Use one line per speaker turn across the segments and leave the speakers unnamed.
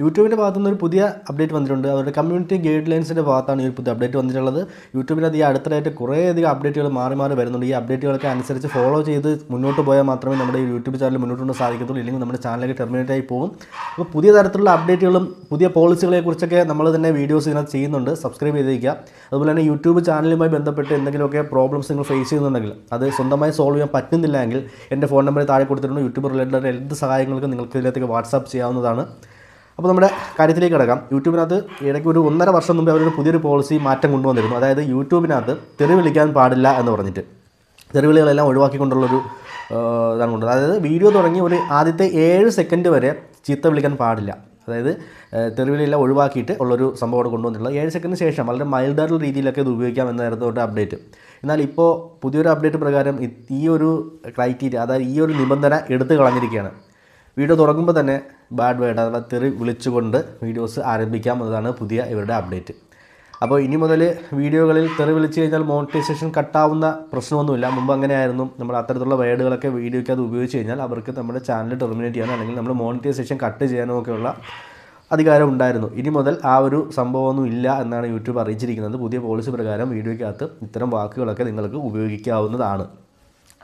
യൂട്യൂബിൻ്റെ ഭാഗത്തുനിന്ന് ഒരു പുതിയ അപ്ഡേറ്റ് വന്നിട്ടുണ്ട്. അവരുടെ കമ്മ്യൂണിറ്റി ഗൈഡ് ലൈൻസിൻ്റെ ഭാഗത്താണ് ഈ ഒരു പുതിയ അപ്ഡേറ്റ് വന്നിട്ടുള്ളത്. യൂട്യൂബിനകത്ത് ഈ അടുത്തതായിട്ട് കുറേയധികം അപ്ഡേറ്റുകൾ മാറി മാറി വരുന്നുണ്ട്. ഈ അപ്ഡേറ്റുകളൊക്കെ അനുസരിച്ച് ഫോളോ ചെയ്ത് മുന്നോട്ട് പോയാൽ മാത്രമേ നമ്മുടെ യൂട്യൂബ് ചാനൽ മുന്നോട്ട് കൊണ്ട് സാധിക്കത്തുള്ളൂ. ഇല്ലെങ്കിൽ നമ്മുടെ ചാനലൊക്കെ ടെർമിനേറ്റ് ആയി പോകും. അപ്പോൾ പുതിയ തരത്തിലുള്ള അപ്ഡേറ്റുകളും പുതിയ പോളിസികളെക്കുറിച്ചൊക്കെ നമ്മൾ തന്നെ വീഡിയോസ് ഇതിനകത്ത് ചെയ്യുന്നുണ്ട്. സബ്സ്ക്രൈബ് ചെയ്തിരിക്കുക. അതുപോലെ തന്നെ യൂട്യൂബ് ചാനലുമായി ബന്ധപ്പെട്ട് എന്തെങ്കിലുമൊക്കെ പ്രോബ്ലംസ് നിങ്ങൾ ഫേസ് ചെയ്യുന്നുണ്ടെങ്കിൽ അത് സ്വന്തമായി സോൾവ് ചെയ്യാൻ പറ്റുന്നില്ല എങ്കിൽ എൻ്റെ ഫോൺ നമ്പർ താഴെ കൊടുത്തിട്ടുണ്ട്. യൂട്യൂബ് റിലേറ്റഡ് എന്ത് സഹായങ്ങൾക്കും നിങ്ങൾക്ക് ഇതിനകത്തേക്ക് വാട്സാപ്പ് ചെയ്യാവുന്നതാണ്. അപ്പോൾ നമ്മുടെ കാര്യത്തിലേക്ക് കിടക്കാം. യൂട്യൂബിനകത്ത് ഇടയ്ക്ക് ഒരു 1.5 വർഷം മുമ്പ് അവരൊരു പുതിയൊരു പോളിസി മാറ്റം കൊണ്ടുവന്നിരുന്നു. അതായത് യൂട്യൂബിനകത്ത് തെറി വിളിക്കാൻ പാടില്ല എന്ന് പറഞ്ഞിട്ട് തെറിവിളികളെല്ലാം ഒഴിവാക്കിക്കൊണ്ടുള്ളൊരു ഇതാണ് കൊണ്ടത്. അതായത് വീഡിയോ തുടങ്ങി ഒരു ആദ്യത്തെ 7 സെക്കൻഡ് വരെ ചീത്ത വിളിക്കാൻ പാടില്ല. അതായത് തെറിവിളിയെല്ലാം ഒഴിവാക്കിയിട്ട് ഉള്ളൊരു സംഭവം കൊണ്ടുവന്നിട്ടുള്ളത്. 7 സെക്കൻഡിന് ശേഷം വളരെ മൈൽഡായിട്ടുള്ള രീതിയിലൊക്കെ ഇത് ഉപയോഗിക്കാം എന്നായിരുന്നു തൊട്ട് അപ്ഡേറ്റ്. എന്നാൽ ഇപ്പോൾ പുതിയൊരു അപ്ഡേറ്റ് പ്രകാരം ഈ ഒരു ക്രൈറ്റീരിയ, അതായത് ഈ ഒരു നിബന്ധന എടുത്തു കളഞ്ഞിരിക്കുകയാണ്. വീഡിയോ തുടങ്ങുമ്പോൾ തന്നെ ബാഡ് വേർഡ് അഥവാ തെറി വിളിച്ചുകൊണ്ട് വീഡിയോസ് ആരംഭിക്കാം എന്നതാണ് പുതിയ ഇവരുടെ അപ്ഡേറ്റ്. അപ്പോൾ ഇനി മുതൽ വീഡിയോകളിൽ തെറി വിളിച്ച് കഴിഞ്ഞാൽ മോണിറ്റൈസേഷൻ കട്ടാവുന്ന പ്രശ്നമൊന്നുമില്ല. മുമ്പ് അങ്ങനെയായിരുന്നു. നമ്മൾ അത്തരത്തിലുള്ള വേർഡുകളൊക്കെ വീഡിയോയ്ക്ക് അത് ഉപയോഗിച്ച് കഴിഞ്ഞാൽ അവർക്ക് നമ്മുടെ ചാനൽ ടെർമിനേറ്റ് ചെയ്യാനോ അല്ലെങ്കിൽ നമ്മൾ മോണിറ്റൈസേഷൻ കട്ട് ചെയ്യാനോ ഒക്കെയുള്ള അധികാരം ഉണ്ടായിരുന്നു. ഇനി മുതൽ ആ ഒരു സംഭവമൊന്നും ഇല്ല എന്നാണ് യൂട്യൂബ് അറിയിച്ചിരിക്കുന്നത്. പുതിയ പോളിസി പ്രകാരം വീഡിയോയ്ക്കകത്ത് ഇത്തരം വാക്കുകളൊക്കെ നിങ്ങൾക്ക് ഉപയോഗിക്കാവുന്നതാണ്.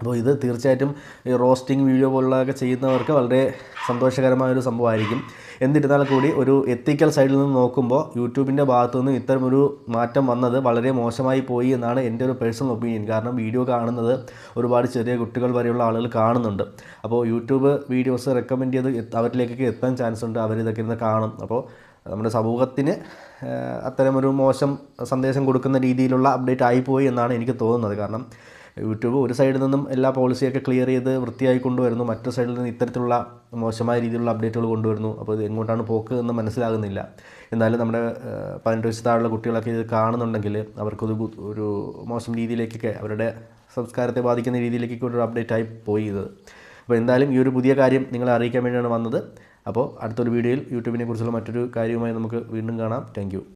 അപ്പോൾ ഇത് തീർച്ചയായിട്ടും ഈ റോസ്റ്റിംഗ് വീഡിയോ പോലുള്ളതൊക്കെ ചെയ്യുന്നവർക്ക് വളരെ സന്തോഷകരമായൊരു സംഭവമായിരിക്കും. എന്നിരുന്നാൽ കൂടി ഒരു എത്തിക്കൽ സൈഡിൽ നിന്ന് നോക്കുമ്പോൾ യൂട്യൂബിൻ്റെ ഭാഗത്തു നിന്ന് ഇത്തരമൊരു മാറ്റം വന്നത് വളരെ മോശമായി പോയി എന്നാണ് എൻ്റെ ഒരു പേഴ്സണൽ ഒപ്പീനിയൻ. കാരണം വീഡിയോ കാണുന്നത് ഒരുപാട് ചെറിയ കുട്ടികൾ വരെയുള്ള ആളുകൾ കാണുന്നുണ്ട്. അപ്പോൾ യൂട്യൂബ് വീഡിയോസ് റെക്കമെൻഡ് ചെയ്ത് അവരിലേക്കൊക്കെ എത്താൻ ചാൻസ് ഉണ്ട്. അവരിതൊക്കെ ഇരുന്ന് കാണും. അപ്പോൾ നമ്മുടെ സമൂഹത്തിന് അത്തരമൊരു മോശം സന്ദേശം കൊടുക്കുന്ന രീതിയിലുള്ള അപ്ഡേറ്റ് ആയിപ്പോയി എന്നാണ് എനിക്ക് തോന്നുന്നത്. കാരണം യൂട്യൂബ് ഒരു സൈഡിൽ നിന്നും എല്ലാ പോളിസിയൊക്കെ ക്ലിയർ ചെയ്ത് വൃത്തിയായി കൊണ്ടുവരുന്നു, മറ്റു സൈഡിൽ നിന്ന് ഇത്തരത്തിലുള്ള മോശമായ രീതിയിലുള്ള അപ്ഡേറ്റുകൾ കൊണ്ടുവരുന്നു. അപ്പോൾ ഇത് എങ്ങോട്ടാണ് പോക്ക് എന്ന് മനസ്സിലാകുന്നില്ല. എന്നാലും നമ്മുടെ 18 വയസ്സ് താഴെയുള്ള കുട്ടികളൊക്കെ ഇത് കാണുന്നുണ്ടെങ്കിൽ അവർക്കൊരു ഒരു മോശം രീതിയിലേക്കൊക്കെ അവരുടെ സംസ്കാരത്തെ ബാധിക്കുന്ന രീതിയിലേക്കൊക്കെ ഒരു അപ്ഡേറ്റായി പോയി ഇത്. അപ്പോൾ എന്തായാലും ഈ ഒരു പുതിയ കാര്യം നിങ്ങളെ അറിയിക്കാൻ വേണ്ടിയാണ് വന്നത്. അപ്പോൾ അടുത്തൊരു വീഡിയോയിൽ യൂട്യൂബിനെ കുറിച്ചുള്ള മറ്റൊരു കാര്യവുമായി നമുക്ക് വീണ്ടും കാണാം. Thank you.